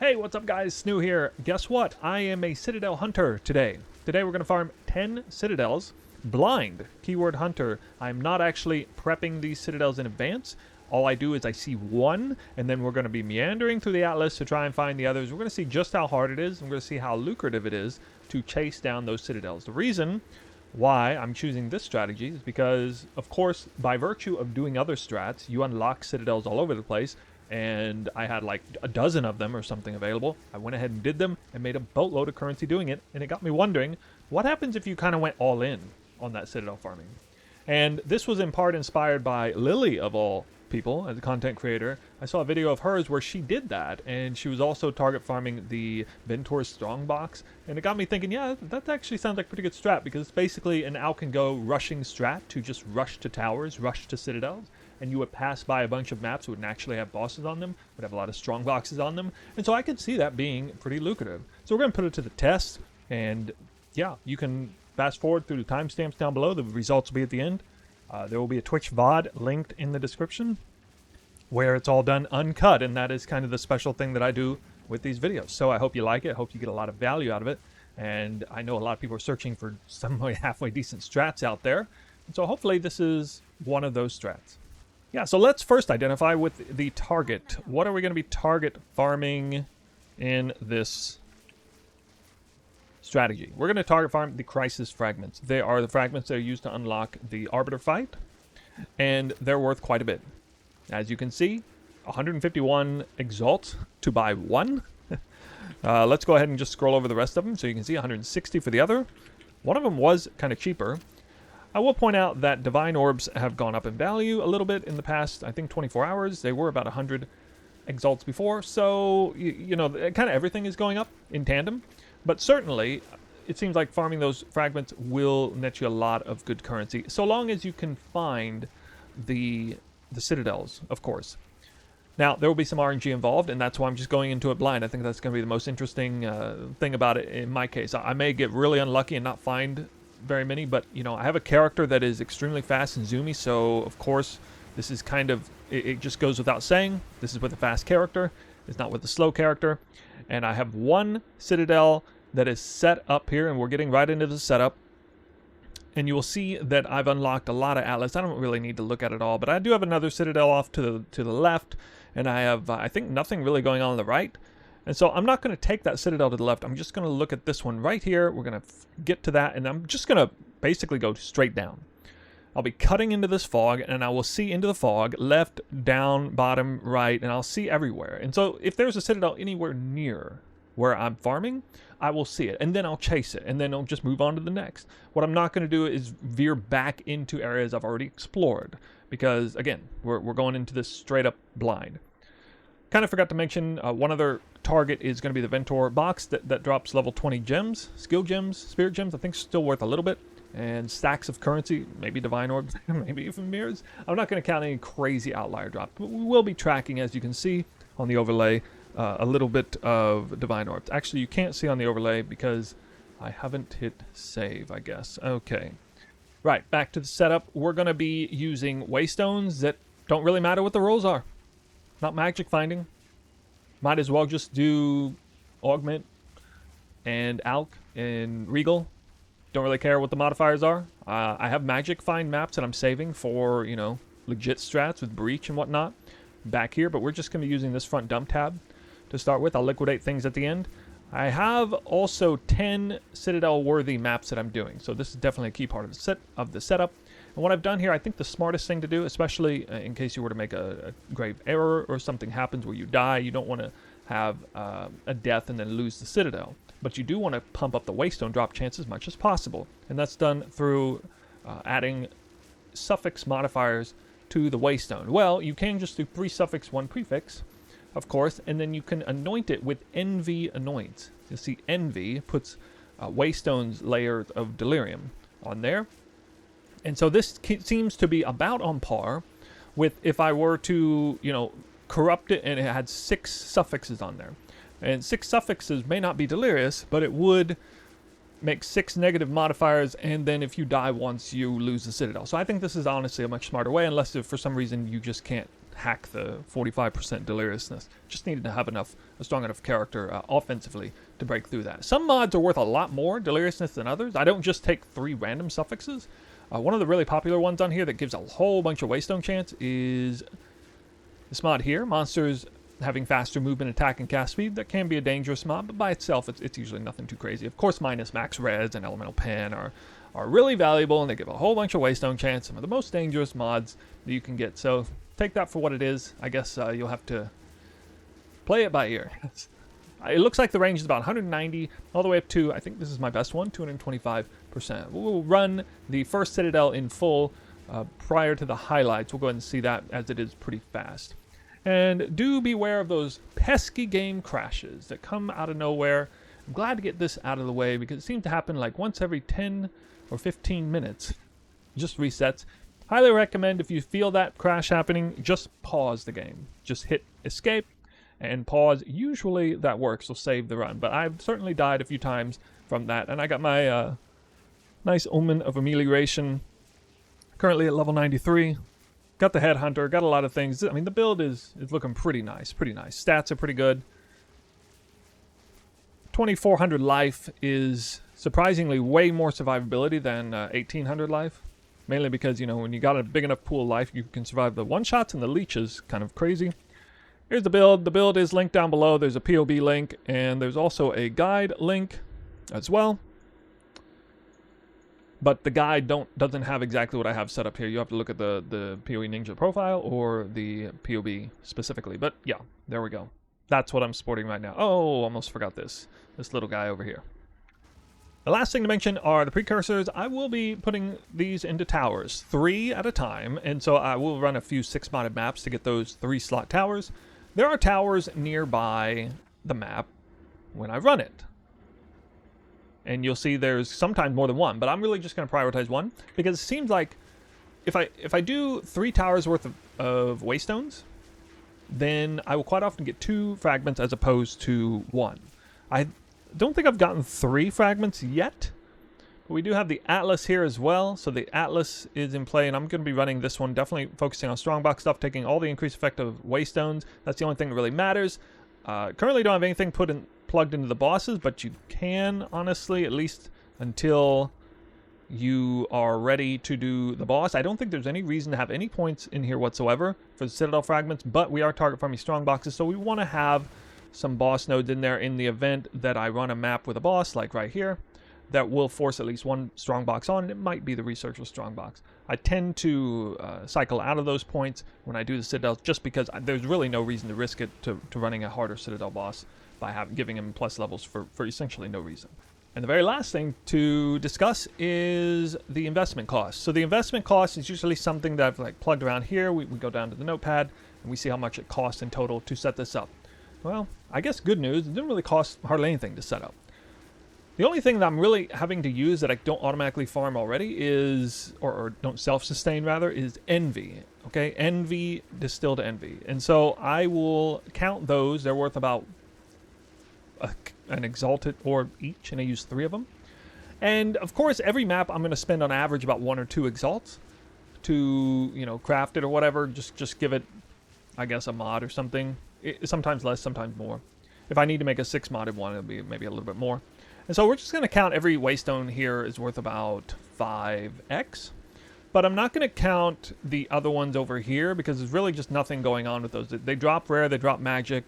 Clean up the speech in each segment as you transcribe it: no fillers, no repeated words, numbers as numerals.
Hey, what's up guys? Snoo here. Guess what? I am a Citadel hunter today. Today we're going to farm 10 Citadels. Blind. Keyword hunter. I'm not actually prepping these Citadels in advance. All I do is I see one, and then we're going to be meandering through the atlas to try and find the others. We're going to see just how hard it is, and we're going to see how lucrative it is to chase down those Citadels. The reason why I'm choosing this strategy is because, of course, by virtue of doing other strats, you unlock Citadels all over the place. And I had like a dozen of them or something available. I went ahead and did them and made a boatload of currency doing it. And it got me wondering, what happens if you kind of went all in on that Citadel farming? And this was in part inspired by Lily, of all people, as a content creator. I saw a video of hers where she did that. And she was also target farming the Ventor strongbox. And it got me thinking, yeah, that actually sounds like a pretty good strat. Because it's basically an out and go rushing strat to just rush to towers, rush to Citadels. And you would pass by a bunch of maps that would actually have bosses on them, would have a lot of strong boxes on them. And so I could see that being pretty lucrative. So we're going to put it to the test. And yeah, you can fast forward through the timestamps down below. The results will be at the end. There will be a Twitch VOD linked in the description where it's all done uncut. And that is kind of the special thing that I do with these videos. So I hope you like it. I hope you get a lot of value out of it. And I know a lot of people are searching for some halfway decent strats out there. And so hopefully this is one of those strats. Yeah, so let's first identify with the target. What are we going to be target farming in this strategy? We're going to target farm the crisis fragments. They are the fragments that are used to unlock the arbiter fight, and they're worth quite a bit. As you can see, 151 exalt to buy one. Let's go ahead and just scroll over the rest of them so you can see 160 for the other. One of them was kind of cheaper. I will point out that divine orbs have gone up in value a little bit in the past, I think 24 hours. They were about 100 exalts before, so, you know, kind of everything is going up in tandem. But certainly, it seems like farming those fragments will net you a lot of good currency, so long as you can find the Citadels, of course. Now, there will be some RNG involved, and that's why I'm just going into it blind. I think that's going to be the most interesting thing about it in my case. I may get really unlucky and not find very many, but you know, I have a character that is extremely fast and zoomy, so of course this is kind of, it just goes without saying, this is with a fast character, it's not with a slow character. And I have one Citadel that is set up here, and we're getting right into the setup, and you will see that I've unlocked a lot of atlas. I don't really need to look at it all, but I do have another Citadel off to the left, and I have I think nothing really going on the right. And so I'm not going to take that Citadel to the left. I'm just going to look at this one right here. We're going to get to that, and I'm just going to basically go straight down. I'll be cutting into this fog, and I will see into the fog, left, down, bottom, right, and I'll see everywhere. And so if there's a Citadel anywhere near where I'm farming, I will see it, and then I'll chase it, and then I'll just move on to the next. What I'm not going to do is veer back into areas I've already explored, because, again, we're going into this straight-up blind. Kind of forgot to mention one other target is going to be the Ventor box that drops level 20 gems, skill gems, spirit gems. I think still worth a little bit, and stacks of currency, maybe divine orbs, maybe even mirrors. I'm not going to count any crazy outlier drop, but we will be tracking, as you can see on the overlay, a little bit of divine orbs. Actually, you can't see on the overlay because I haven't hit save, I guess. Okay, right, back to the setup. We're going to be using Waystones that don't really matter what the rolls are. Not magic finding. Might as well just do augment and alch and regal. Don't really care what the modifiers are. I have magic find maps that I'm saving for, you know, legit strats with breach and whatnot back here, but we're just going to be using this front dump tab to start with. I'll liquidate things at the end. I have also 10 Citadel worthy maps that I'm doing, so this is definitely a key part of the setup. And what I've done here, I think the smartest thing to do, especially in case you were to make a grave error or something happens where you die, you don't want to have a death and then lose the Citadel. But you do want to pump up the Waystone drop chance as much as possible. And that's done through adding suffix modifiers to the Waystone. Well, you can just do 3 suffix, 1 prefix, of course, and then you can anoint it with Envy anoints. You see, Envy puts Waystone's layer of delirium on there. And so this seems to be about on par with if I were to, you know, corrupt it and it had 6 suffixes on there. And 6 suffixes may not be delirious, but it would make 6 negative modifiers, and then if you die once, you lose the Citadel. So I think this is honestly a much smarter way, unless if for some reason you just can't hack the 45% deliriousness. Just needed to have a strong enough character offensively to break through that. Some mods are worth a lot more deliriousness than others. I don't just take 3 random suffixes. One of the really popular ones on here that gives a whole bunch of Waystone chance is this mod here. Monsters having faster movement, attack, and cast speed. That can be a dangerous mod, but by itself, it's usually nothing too crazy. Of course, minus max res and elemental pen are really valuable, and they give a whole bunch of Waystone chance. Some of the most dangerous mods that you can get. So take that for what it is. I guess you'll have to play it by ear. It looks like the range is about 190 all the way up to, I think this is my best one, 225%. We'll run the first Citadel in full prior to the highlights. We'll go ahead and see that, as it is pretty fast. And do beware of those pesky game crashes that come out of nowhere. I'm glad to get this out of the way because it seems to happen like once every 10 or 15 minutes. Just resets. Highly recommend, if you feel that crash happening, just pause the game. Just hit escape and pause. Usually that works, will save the run. But I've certainly died a few times from that. And I got my nice Omen of Amelioration currently at level 93. Got the Headhunter, got a lot of things. I mean, the build is looking pretty nice, Stats are pretty good. 2400 life is surprisingly way more survivability than 1800 life. Mainly because, you know, when you got a big enough pool of life, you can survive the one-shots, and the leeches kind of crazy. Here's the build. The build is linked down below. There's a POB link, and there's also a guide link as well. But the guide doesn't have exactly what I have set up here. You have to look at the PoE Ninja profile or the POB specifically. But yeah, there we go. That's what I'm sporting right now. Oh, almost forgot this little guy over here. The last thing to mention are the precursors. I will be putting these into towers, 3 at a time. And so I will run a few 6-modded maps to get those 3-slot towers. There are towers nearby the map when I run it. And you'll see there's sometimes more than one, but I'm really just going to prioritize one because it seems like if I do 3 towers worth of Waystones, then I will quite often get 2 fragments as opposed to 1. I don't think I've gotten 3 fragments yet, but we do have the Atlas here as well. So the Atlas is in play, and I'm going to be running this one, definitely focusing on strongbox stuff, taking all the increased effect of Waystones. That's the only thing that really matters. Currently don't have anything plugged into the bosses, but you can, honestly, at least until you are ready to do the boss. I don't think there's any reason to have any points in here whatsoever for the Citadel fragments, but we are target farming strong boxes, so we want to have some boss nodes in there in the event that I run a map with a boss, like right here, that will force at least one strong box on, and it might be the researcher strong box. I tend to cycle out of those points when I do the Citadels, just because there's really no reason to risk it to running a harder Citadel boss by giving him plus levels for essentially no reason. And the very last thing to discuss is the investment cost. So the investment cost is usually something that I've plugged around here. We go down to the notepad and we see how much it costs in total to set this up. Well, I guess good news, it didn't really cost hardly anything to set up. The only thing that I'm really having to use that I don't automatically farm already is, or don't self-sustain rather, is Envy. Okay, Envy-distilled Envy. And so I will count those. They're worth about an exalted ore each, and I use 3 of them. And of course, every map I'm going to spend on average about 1 or 2 exalts to, you know, craft it or whatever. Just give it, I guess, a mod or something. Sometimes less, sometimes more. If I need to make a 6-modded one, it'll be maybe a little bit more. And so we're just going to count every Waystone here is worth about 5x. But I'm not going to count the other ones over here because there's really just nothing going on with those. They drop rare, they drop magic.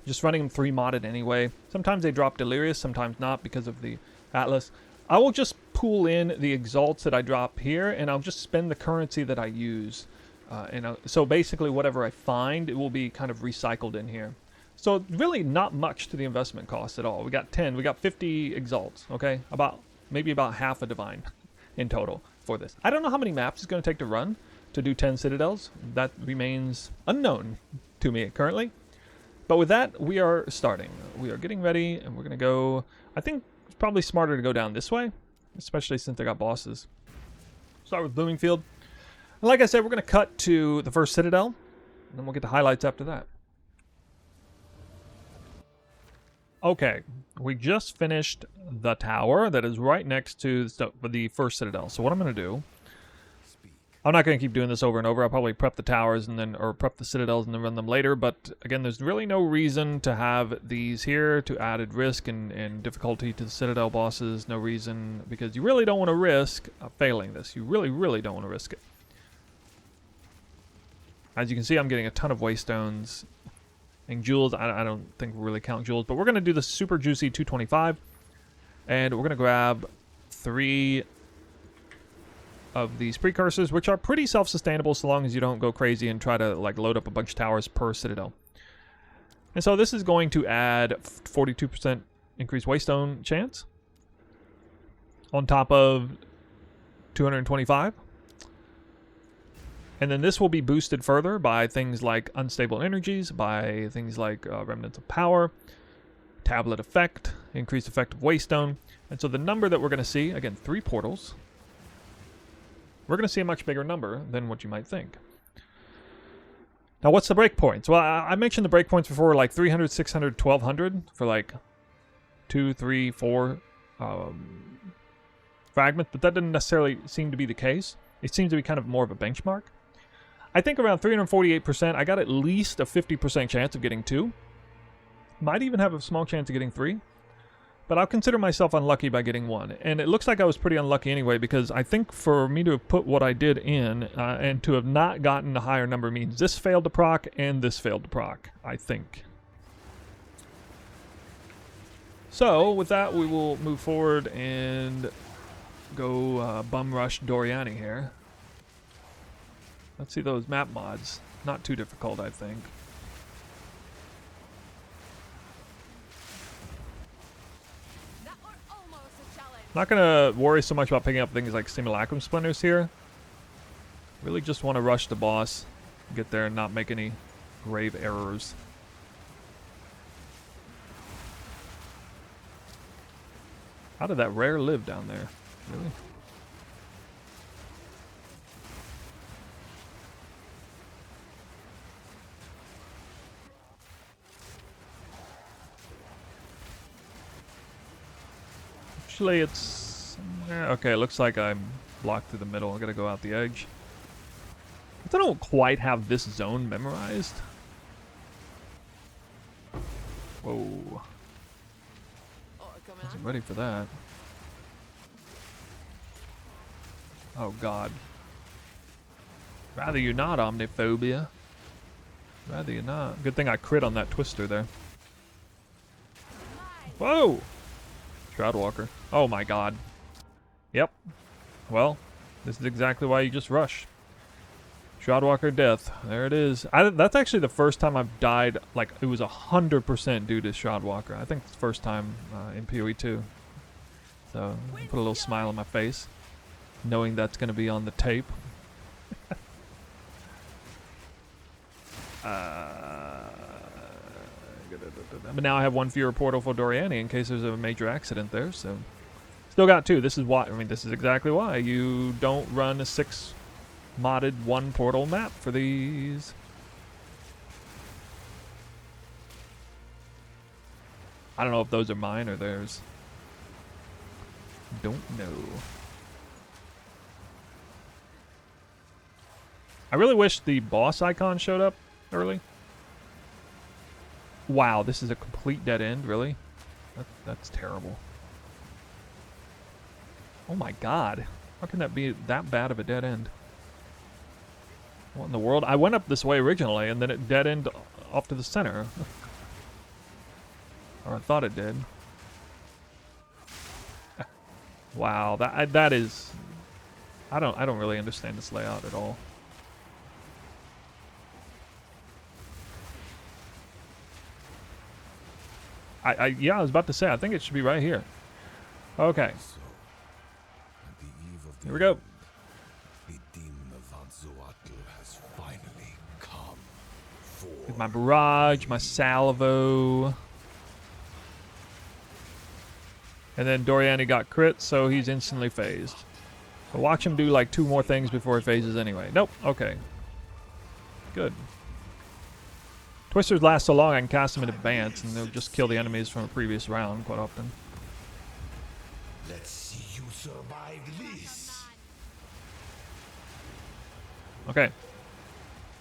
Just running them 3-modded anyway. Sometimes they drop delirious, sometimes not because of the Atlas. I will just pool in the exalts that I drop here, and I'll just spend the currency that I use. So basically whatever I find, it will be kind of recycled in here. So really not much to the investment cost at all. We got 50 exalts, okay? Maybe about half a divine in total for this. I don't know how many maps it's going to take to run to do 10 Citadels. That remains unknown to me currently. But with that, we are starting. We are getting ready, and we're going to go... I think it's probably smarter to go down this way, especially since I got bosses. Start with Bloomingfield. And like I said, we're going to cut to the first Citadel, and then we'll get the highlights after that. Okay, we just finished the tower that is right next to the first Citadel. So what I'm going to do... I'm not going to keep doing this over and over. I'll probably prep the towers and then, or prep the citadels and then run them later. But again, there's really no reason to have these here to added risk and difficulty to the citadel bosses. No reason, because you really don't want to risk failing this. You really, really don't want to risk it. As you can see, I'm getting a ton of Waystones and jewels. I don't think we really count jewels, but we're going to do the super juicy 225. And we're going to grab 3 of these precursors, which are pretty self-sustainable so long as you don't go crazy and try to like load up a bunch of towers per citadel. And so this is going to add 42% increased Waystone chance on top of 225. And then this will be boosted further by things like unstable energies, by things like remnants of power, tablet effect, increased effect of Waystone. And so the number that we're going to see, again, 3 portals, we're going to see a much bigger number than what you might think. Now, what's the breakpoints? Well, I mentioned the breakpoints before, like 300, 600, 1200 for like 2, 3, 4 fragments, but that didn't necessarily seem to be the case. It seems to be kind of more of a benchmark. I think around 348%, I got at least a 50% chance of getting 2. Might even have a small chance of getting 3. But I'll consider myself unlucky by getting 1. And it looks like I was pretty unlucky anyway, because I think for me to have put what I did in and to have not gotten a higher number means this failed to proc and this failed to proc, I think. So with that, we will move forward and go bum rush Doriani here. Let's see those map mods. Not too difficult, I think. Not going to worry so much about picking up things like simulacrum splinters here. Really just want to rush the boss, get there and not make any grave errors. How did that rare live down there? Really? Actually, it's... okay, it looks like I'm blocked through the middle. I gotta go out the edge. I don't quite have this zone memorized. Whoa. Wasn't ready for that. Oh, God. Rather you not, Omniphobia. Rather you not. Good thing I crit on that twister there. Whoa! Shroudwalker. Oh my god. Yep. Well, this is exactly why you just rush. Shroudwalker death. There it is. That's actually the first time I've died, like, it was 100% due to Shroudwalker. I think it's the first time in PoE2. So, put a little smile on my face, knowing that's going to be on the tape. But now I have 1 fewer portal for Doriani in case there's a major accident there, so... Still got 2. This is why, I mean, this is exactly why you don't run a 6 modded 1 portal map for these. I don't know if those are mine or theirs. Don't know. I really wish the boss icon showed up early. Wow, this is a complete dead end, really? That's terrible. Oh my god. How can that be that bad of a dead end? What in the world? I went up this way originally, and then it dead end off to the center. Or I thought it did. Wow, that is... I don't really understand this layout at all. Yeah, I was about to say, I think it should be right here. Okay. Here we go. With my barrage, my salvo. And then Doriani got crit, so he's instantly phased. So watch him do like 2 more things before he phases anyway. Nope, okay. Good. Twisters last so long I can cast them in advance, and they'll just kill the enemies from a previous round quite often. Let's see you survive this. Okay.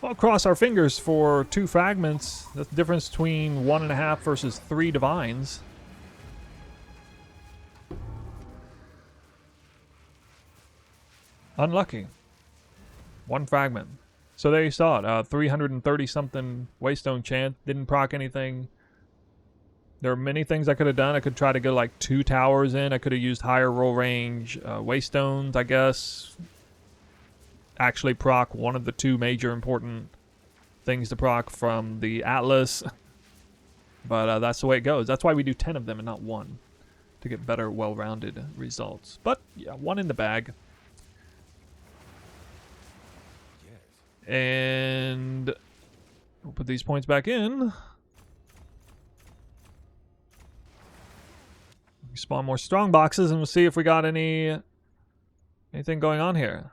Well, cross our fingers for 2 fragments. That's the difference between 1.5 versus 3 divines. Unlucky. 1 fragment. So there you saw it. 330 something Waystone chance. Didn't proc anything. There are many things I could have done. I could try to go like 2 towers in. I could have used higher roll range Waystones, I guess. Actually proc one of the 2 major important things to proc from the Atlas. But that's the way it goes. That's why we do 10 of them and not 1. To get better, well-rounded results. But yeah, 1 in the bag. And we'll put these points back in. Spawn more strong boxes and we'll see if we got anything going on here.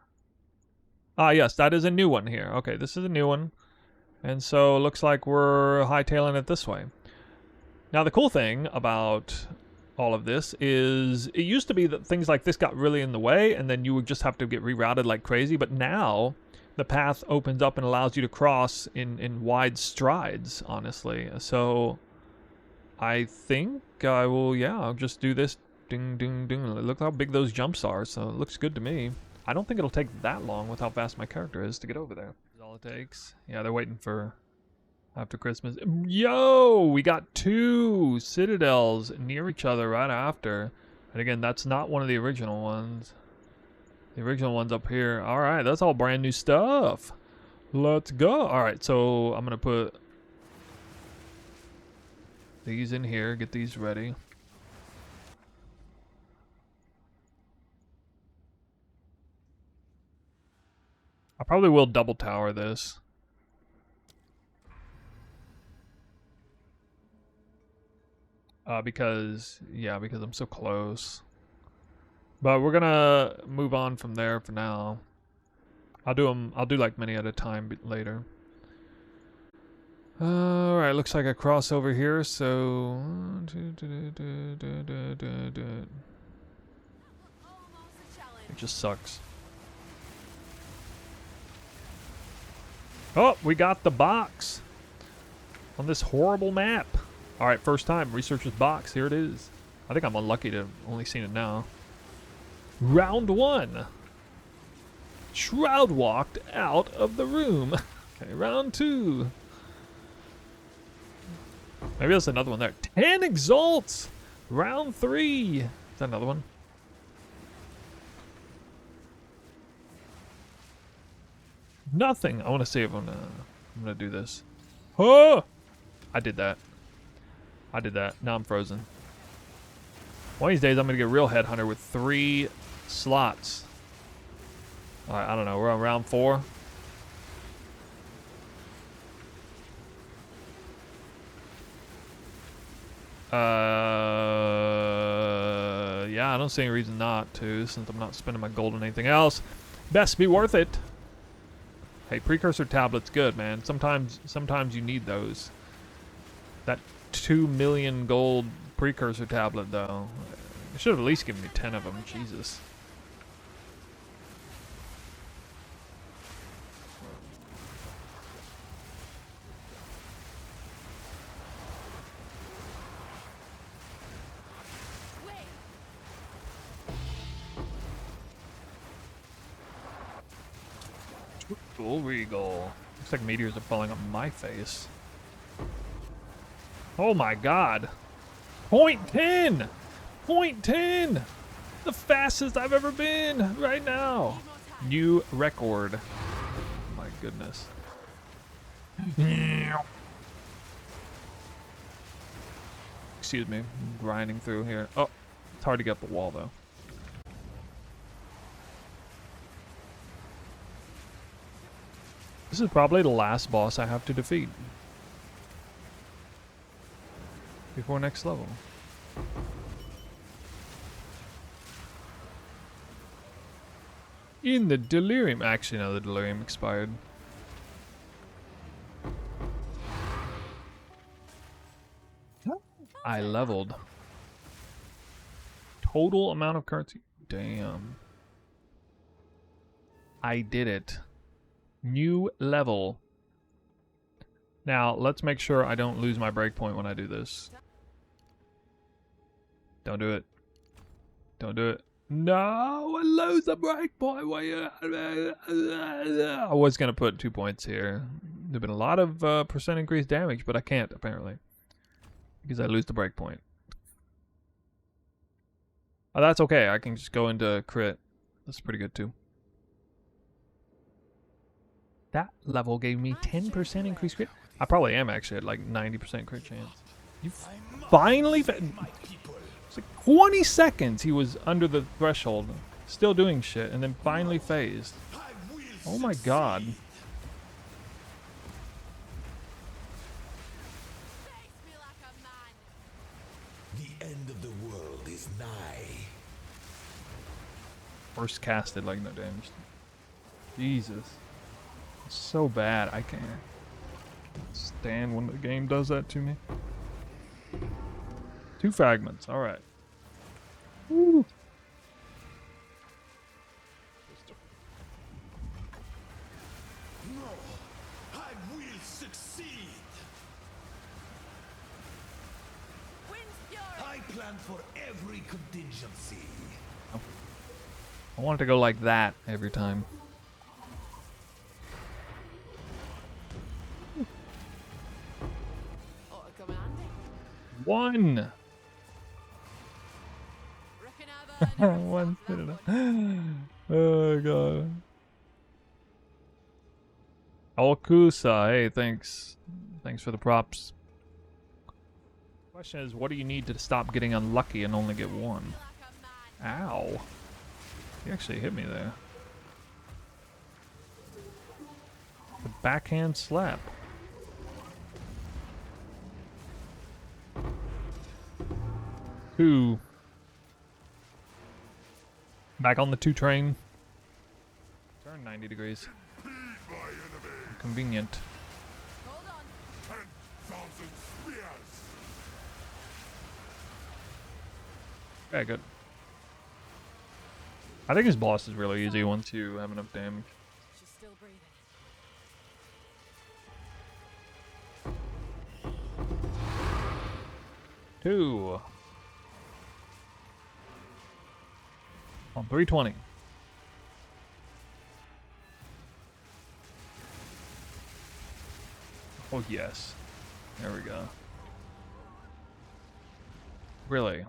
Ah, yes, that is a new one here. Okay, this is a new one. And so it looks like we're hightailing it this way. Now, the cool thing about all of this is it used to be that things like this got really in the way and then you would just have to get rerouted like crazy. But now the path opens up and allows you to cross in wide strides, honestly. So I think I will, yeah, I'll just do this. Ding, ding, ding. Look how big those jumps are, so it looks good to me. I don't think it'll take that long with how fast my character is to get over there. That's all it takes. Yeah, they're waiting for after Christmas. Yo, we got 2 Citadels near each other right after. And again, that's not one of the original ones. The original one's up here. All right, that's all brand new stuff. Let's go. All right, so I'm going to put these in here, get these ready. I probably will double tower this. Because I'm so close. But we're gonna move on from there for now. I'll do like many at a time later. Alright, looks like I cross over here, so it just sucks. Oh, we got the box on this horrible map. Alright, first time, researcher's box, here it is. I think I'm unlucky to have only seen it now. Round 1. Shroud walked out of the room. Okay, round 2. Maybe there's another one there. 10 exalts. Round 3. Is that another one? Nothing. I want to see if I'm gonna do this. Oh! I did that. Now I'm frozen. One of these days I'm gonna get real headhunter with 3 slots. Alright, I don't know. We're on round 4. Yeah, I don't see any reason not to, since I'm not spending my gold on anything else. Best be worth it. Hey, precursor tablet's good, man. Sometimes you need those. That 2 million gold precursor tablet, though. It should have at least given me 10 of them. Jesus. Full regal. Looks like meteors are falling on my face. Oh my god. Point 10! Point 10! The fastest I've ever been right now. New record. My goodness. Excuse me. I'm grinding through here. Oh, it's hard to get up the wall though. This is probably the last boss I have to defeat before next level. In the delirium. Actually, no, the delirium expired. I leveled. Total amount of currency. Damn. I did it. New level. Now, let's make sure I don't lose my breakpoint when I do this. Don't do it. Don't do it. No, I lose the breakpoint. I was going to put 2 points here. There've been a lot of percent increased damage, but I can't, apparently. Because I lose the breakpoint. Oh, that's okay. I can just go into crit. That's pretty good, too. That level gave me 10% increased crit. I probably am actually at like 90% crit chance. You finally... It's like 20 seconds he was under the threshold, still doing shit, and then finally phased. Oh my god. The end of the world is nigh. First casted, like no damage. Jesus. It's so bad. I can't stand when the game does that to me. 2 fragments. Alright. Woo. No, I will succeed. I plan for every contingency. I want it to go like that every time. One. One Citadel. Oh god. Alkusa, hey, thanks. Thanks for the props. Question is, what do you need to stop getting unlucky and only get 1? Ow. He actually hit me there. The backhand slap. Two. Back on the 2 train. Turn 90 degrees. Convenient. Okay, good. I think his boss is really easy once you have enough damage. She's still breathing. 2. On 320. Oh, yes. There we go. Really?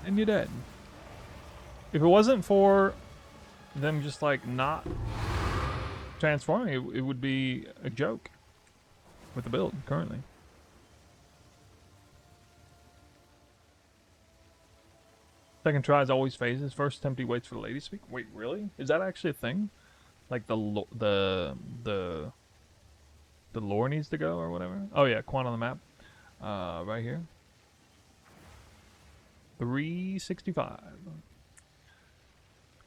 And you're dead. If it wasn't for them just like not transforming, it would be a joke with the build currently. Second try is always phases. First attempt he waits for the lady to speak. Wait, really? Is that actually a thing? Like the lore needs to go or whatever? Oh yeah, Quan on the map. Right here. 365.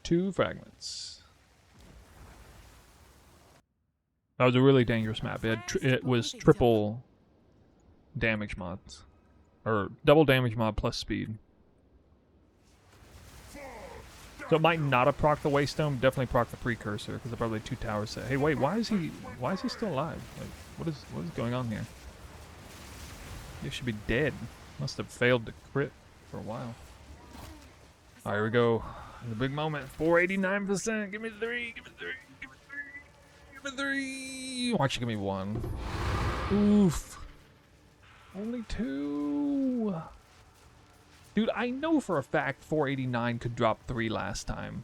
2 fragments. That was a really dangerous map. It was triple damage mods. Or double damage mod plus speed. So it might not have proc the Waystone, definitely proc the precursor, because they're probably 2 towers set. Hey, wait, why is he still alive? Like, what is going on here? He should be dead. Must have failed to crit for a while. Alright, here we go. The big moment. 489%. Give me 3. Give me 3. Give me 3. Give me 3. Why don't you give me 1? Oof. Only 2. Dude, I know for a fact 489 could drop 3 last time.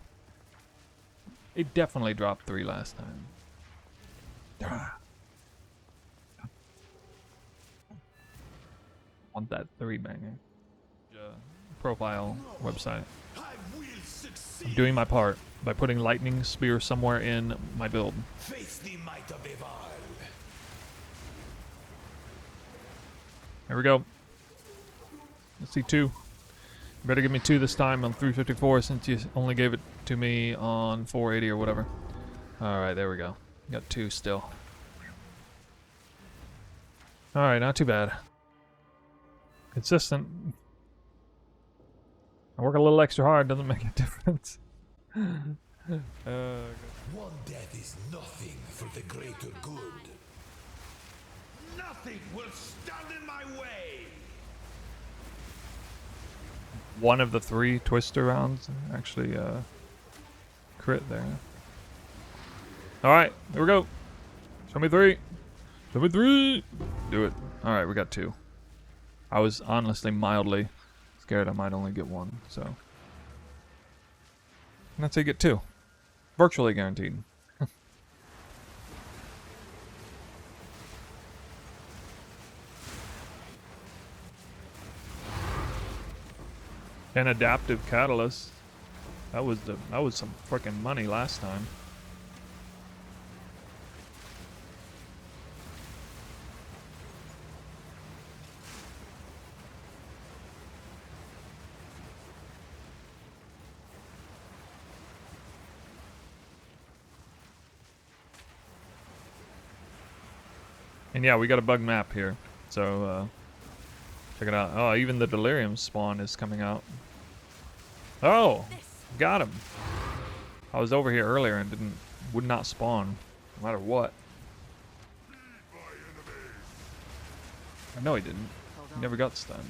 It definitely dropped 3 last time. Want that 3 banger. Profile website. I'm doing my part by putting lightning spear somewhere in my build. Face the might of Eval. There we go. Let's see 2. You better give me 2 this time on 354 since you only gave it to me on 480 or whatever. Alright, there we go. Got 2 still. Alright, not too bad. Consistent. I work a little extra hard, doesn't make a difference. One death is nothing for the greater good. Nothing will stand in my way. One of the 3 twister rounds actually crit there. Alright, here we go. Show me 3. Show me 3. Do it. Alright, we got 2. I was honestly mildly scared I might only get 1, so. And that's how you get 2. Virtually guaranteed. An adaptive catalyst. That was some freaking money last time. And yeah, we got a bug map here, so check it out. Oh, even the delirium spawn is coming out. Oh, got him. I was over here earlier and would not spawn, no matter what. I know he didn't. He never got stunned.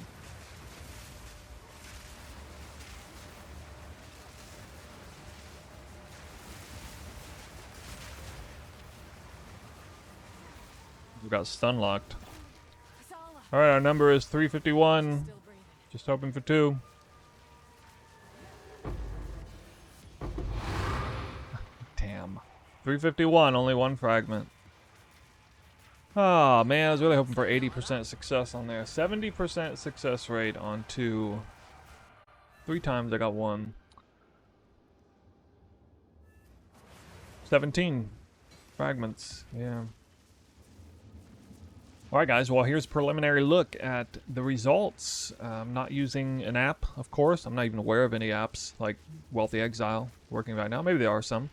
We got stun locked. Alright, our number is 351. Just hoping for 2. Damn. 351, only 1 fragment. Oh man, I was really hoping for 80% success on there. 70% success rate on 2. 3 times I got 1. 17 fragments, yeah. Alright guys, well here's a preliminary look at the results. I'm not using an app, of course. I'm not even aware of any apps like Wealthy Exile working right now. Maybe there are some.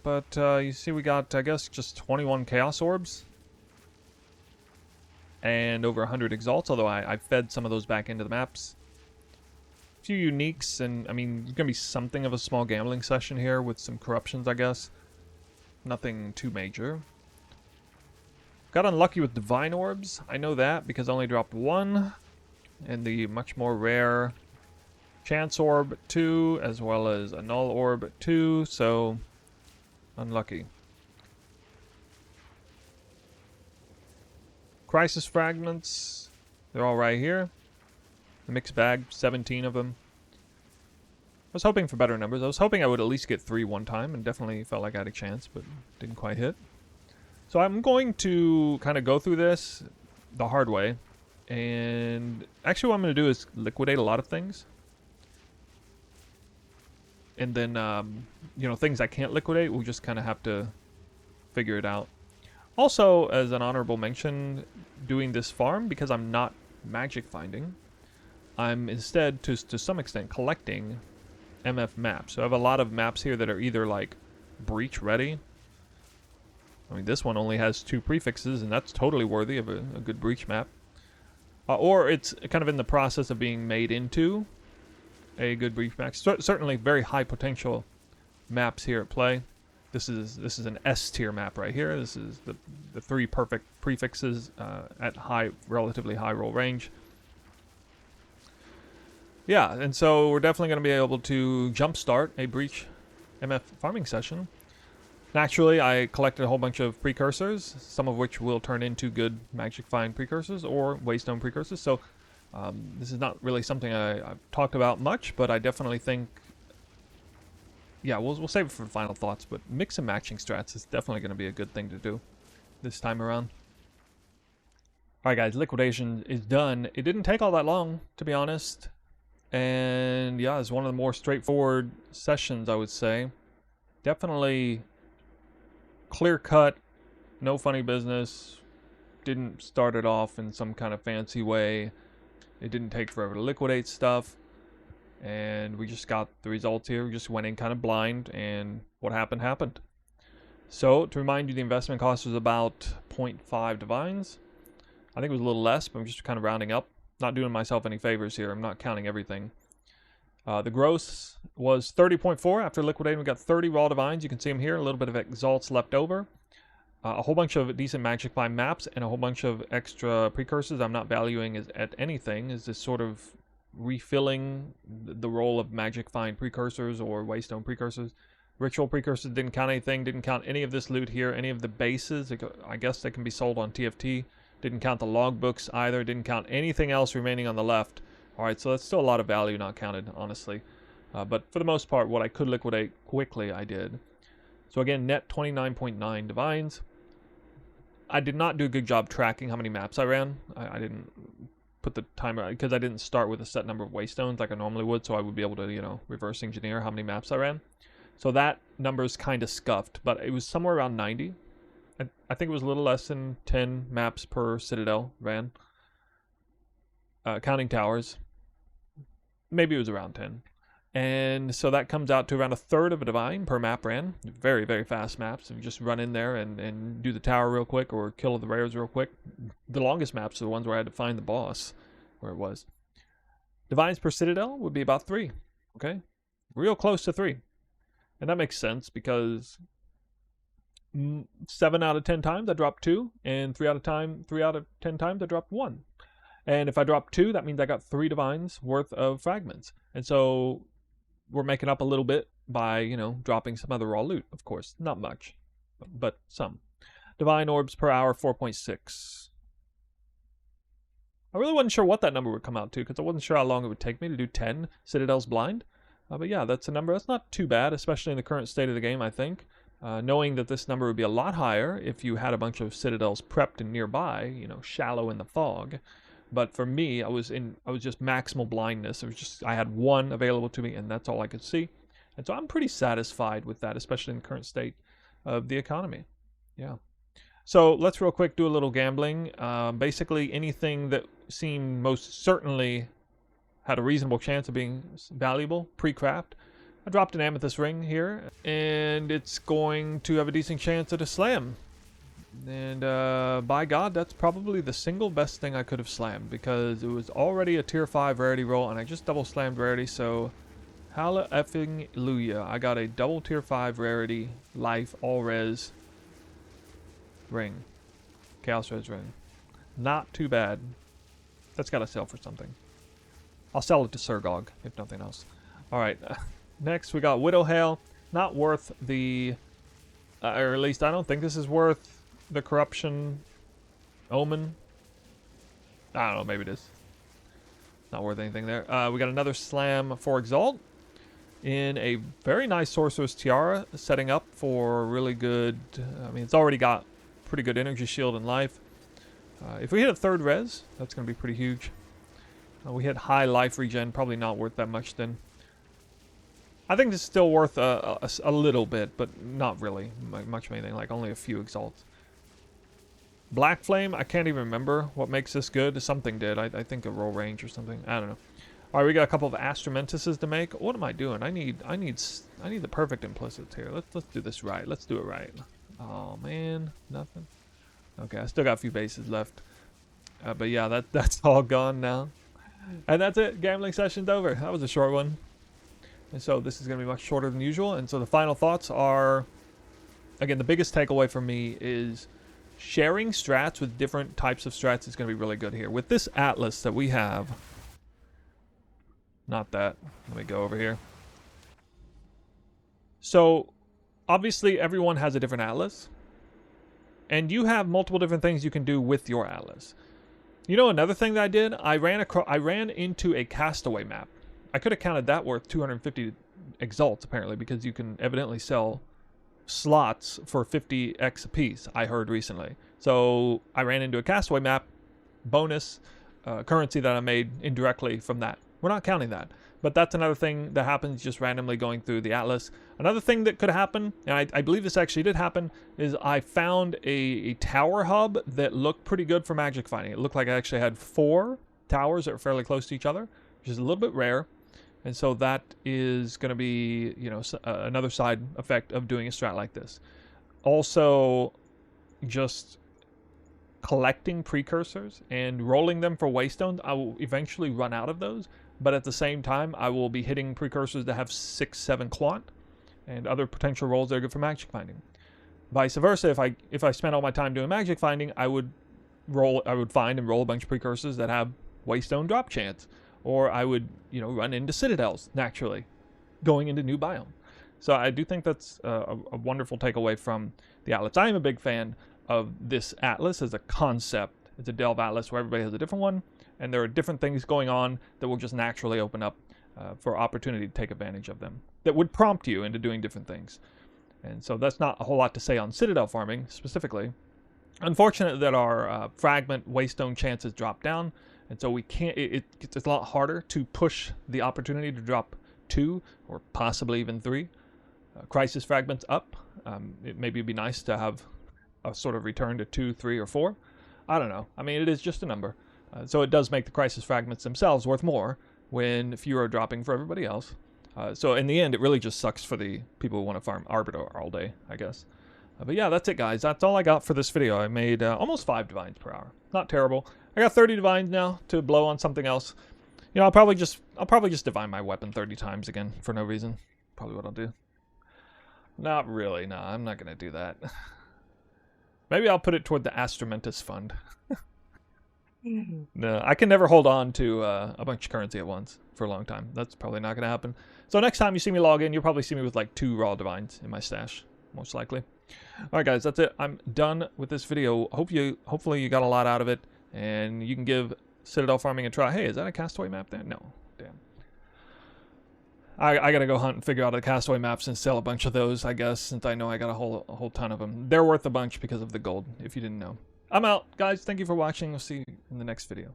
But you see we got, I guess, just 21 Chaos Orbs. And over 100 Exalts, although I fed some of those back into the maps. A few uniques, and I mean, there's going to be something of a small gambling session here with some corruptions, I guess. Nothing too major. Got unlucky with Divine Orbs. I know that because I only dropped 1. And the much more rare Chance Orb 2, as well as a Null Orb 2, so unlucky. Crisis Fragments, they're all right here. The mixed bag, 17 of them. I was hoping for better numbers. I was hoping I would at least get 3 one time, and definitely felt like I had a chance, but didn't quite hit. So I'm going to kind of go through this the hard way. And actually what I'm going to do is liquidate a lot of things. And then, you know, things I can't liquidate, we'll just kind of have to figure it out. Also, as an honorable mention, doing this farm, because I'm not magic finding, I'm instead, to some extent, collecting MF maps. So I have a lot of maps here that are either like breach ready. I mean, this one only has 2 prefixes, and that's totally worthy of a good breach map. Or it's kind of in the process of being made into a good breach map. Certainly very high potential maps here at play. This is an S tier map right here. This is the 3 perfect prefixes at relatively high roll range. Yeah, and so we're definitely going to be able to jumpstart a breach MF farming session. Naturally, I collected a whole bunch of precursors, some of which will turn into good Magic Find precursors or Waystone precursors. So this is not really something I've talked about much, but I definitely think, yeah, we'll save it for final thoughts. But mix and matching strats is definitely going to be a good thing to do this time around. All right, guys, liquidation is done. It didn't take all that long, to be honest. And yeah, it's one of the more straightforward sessions, I would say. Definitely clear cut, no funny business. Didn't start it off in some kind of fancy way. It didn't take forever to liquidate stuff. And we just got the results here. We just went in kind of blind, and what happened, happened. So, to remind you, the investment cost was about 0.5 divines. I think it was a little less, but I'm just kind of rounding up. Not doing myself any favors here. I'm not counting everything. The gross was 30.4. After liquidating, we got 30 raw divines. You can see them here. A little bit of exalts left over. A whole bunch of decent magic find maps and a whole bunch of extra precursors. I'm not valuing as at anything. Is this sort of refilling the role of magic find precursors or Waystone precursors? Ritual precursors didn't count anything. Didn't count any of this loot here. Any of the bases. I guess they can be sold on TFT. Didn't count the logbooks either. Didn't count anything else remaining on the left. Alright, so that's still a lot of value not counted, honestly. But for the most part, what I could liquidate quickly, I did. So again, net 29.9 divines. I did not do a good job tracking how many maps I ran. I didn't put the timer, because I didn't start with a set number of Waystones like I normally would, so I would be able to, you know, reverse engineer how many maps I ran. So that number is kind of scuffed, but it was somewhere around 90. I think it was a little less than 10 maps per Citadel ran. Counting towers. Maybe it was around 10. And so that comes out to around a third of a divine per map ran. Very, very fast maps. If you just run in there and do the tower real quick or kill the rares real quick. The longest maps are the ones where I had to find the boss, where it was. Divines per Citadel would be about 3. Okay? Real close to 3. And that makes sense because 7 out of 10 times I dropped 2, and 3 out of 10 times I dropped 1. And if I drop 2, that means I got 3 divines worth of fragments. And so we're making up a little bit by, you know, dropping some other raw loot, of course. Not much, but some. Divine orbs per hour, 4.6. I really wasn't sure what that number would come out to, because I wasn't sure how long it would take me to do 10 Citadels blind. But yeah, that's a number that's not too bad, especially in the current state of the game, I think. Knowing that this number would be a lot higher if you had a bunch of Citadels prepped and nearby, you know, shallow in the fog. But for me, I was just maximal blindness. I had 1 available to me, and that's all I could see. And so I'm pretty satisfied with that, especially in the current state of the economy. Yeah. So let's real quick do a little gambling. Basically, anything that seemed most certainly had a reasonable chance of being valuable, pre-craft. I dropped an amethyst ring here, and it's going to have a decent chance at a slam. And by God, that's probably the single best thing I could have slammed, because it was already a tier 5 rarity roll, and I just double slammed rarity, so hallelujah. I got a double tier 5 rarity, life, all res ring. Chaos res ring. Not too bad. That's got to sell for something. I'll sell it to Surgog, if nothing else. Alright, next we got Widow Hail. Not worth the... or at least I don't think this is worth the corruption omen. I don't know, maybe it is. Not worth anything there. We got another slam for Exalt in a very nice Sorcerer's Tiara, setting up for really good... I mean, it's already got pretty good energy shield and life. If we hit a 3rd res, that's going to be pretty huge. We hit high life regen, probably not worth that much then. I think this is still worth a little bit, but not really much of anything, like only a few exalts. Black Flame, I can't even remember what makes this good. Something did. I think a roll range or something. I don't know. All right, we got a couple of Astramentuses to make. What am I doing? I need the perfect implicits here. Let's do this right. Let's do it right. Oh man, nothing. Okay, I still got a few bases left. But yeah, that's all gone now. And that's it. Gambling session's over. That was a short one. And so this is going to be much shorter than usual. And so the final thoughts are, again, the biggest takeaway for me is sharing strats with different types of strats is going to be really good here. With this atlas that we have, not that, let me go over here. So obviously everyone has a different atlas, and you have multiple different things you can do with your atlas. You know, another thing that I did, I ran into a castaway map. I could have counted that worth 250 exalts apparently, because you can evidently sell slots for 50x a piece, I heard recently. So I ran into a castaway map, bonus currency that I made indirectly from that. We're not counting that, but that's another thing that happens just randomly going through the atlas. Another thing that could happen, and I believe this actually did happen, is I found a tower hub that looked pretty good for magic finding. It looked like I actually had 4 towers that were fairly close to each other, which is a little bit rare. And so that is going to be, you know, another side effect of doing a strat like this. Also, just collecting precursors and rolling them for Waystones. I will eventually run out of those. but at the same time, I will be hitting precursors that have 6, 7 quant, and other potential roles that are good for magic finding. Vice versa, if I spent all my time doing magic finding, I would find and roll a bunch of precursors that have Waystone drop chance, or I would, you know, run into Citadels naturally, going into new biome. So I do think that's a wonderful takeaway from the Atlas. I am a big fan of this Atlas as a concept. It's a Delve Atlas where everybody has a different one, and there are different things going on that will just naturally open up for opportunity to take advantage of them, that would prompt you into doing different things. And so that's not a whole lot to say on Citadel farming specifically. Unfortunate that our fragment Waystone chances drop down, and so we can't. It's a lot harder to push the opportunity to drop 2 or possibly even 3 crisis fragments up. It maybe be nice to have a sort of return to 2, 3, or 4. I don't know. I mean, it is just a number. So it does make the crisis fragments themselves worth more when fewer are dropping for everybody else. So in the end, it really just sucks for the people who want to farm Arbiter all day, I guess. But yeah, that's it, guys. That's all I got for this video. I made almost 5 divines per hour. Not terrible. I got 30 divines now to blow on something else. You know, I'll probably just divine my weapon 30 times again for no reason. Probably what I'll do. Not really. No, I'm not gonna do that. Maybe I'll put it toward the Astramentus fund. No, I can never hold on to a bunch of currency at once for a long time. That's probably not going to happen. So next time you see me log in, you'll probably see me with like 2 raw divines in my stash, most likely. All right, guys, that's it. I'm done with this video. Hopefully you got a lot out of it, and you can give Citadel farming a try. Hey, is that a castaway map there? No, damn. I gotta go hunt and figure out the castaway maps and sell a bunch of those, I guess, since I know I got a whole ton of them. They're worth a bunch because of the gold, if you didn't know. I'm out, guys. Thank you for watching. We'll see you in the next video.